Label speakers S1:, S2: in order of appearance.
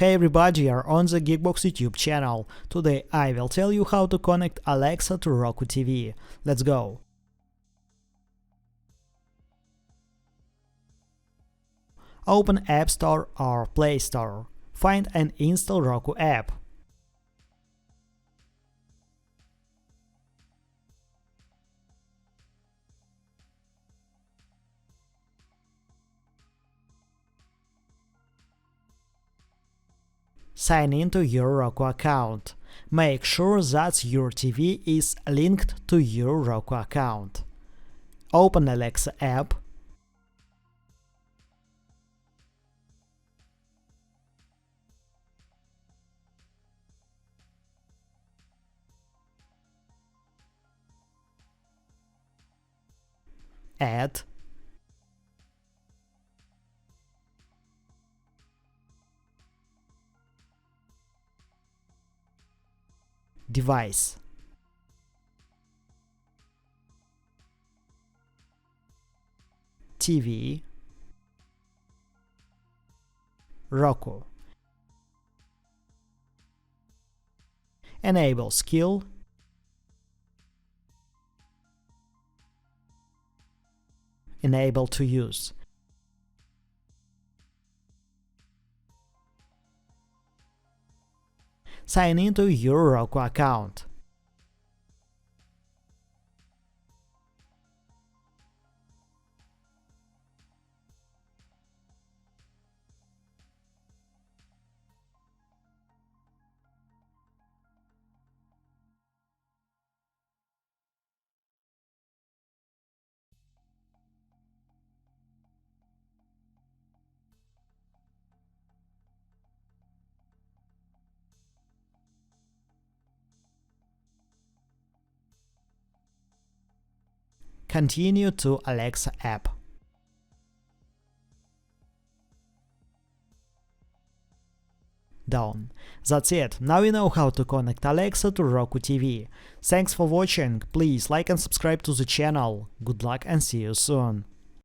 S1: Hey everybody, you're on the GeekBox YouTube channel. Today I will tell you how to connect Alexa to Roku TV. Let's go! Open App Store or Play Store. Find and install Roku app. Sign into your Roku account. Make sure that your TV is linked to your Roku account. Open Alexa app. Add. Device. TV. Roku. Enable skill. Enable to use. Sign into your Roku account. Continue to Alexa app. Done. That's it. Now you know how to connect Alexa to Roku TV. Thanks for watching. Please like and subscribe to the channel. Good luck and see you soon.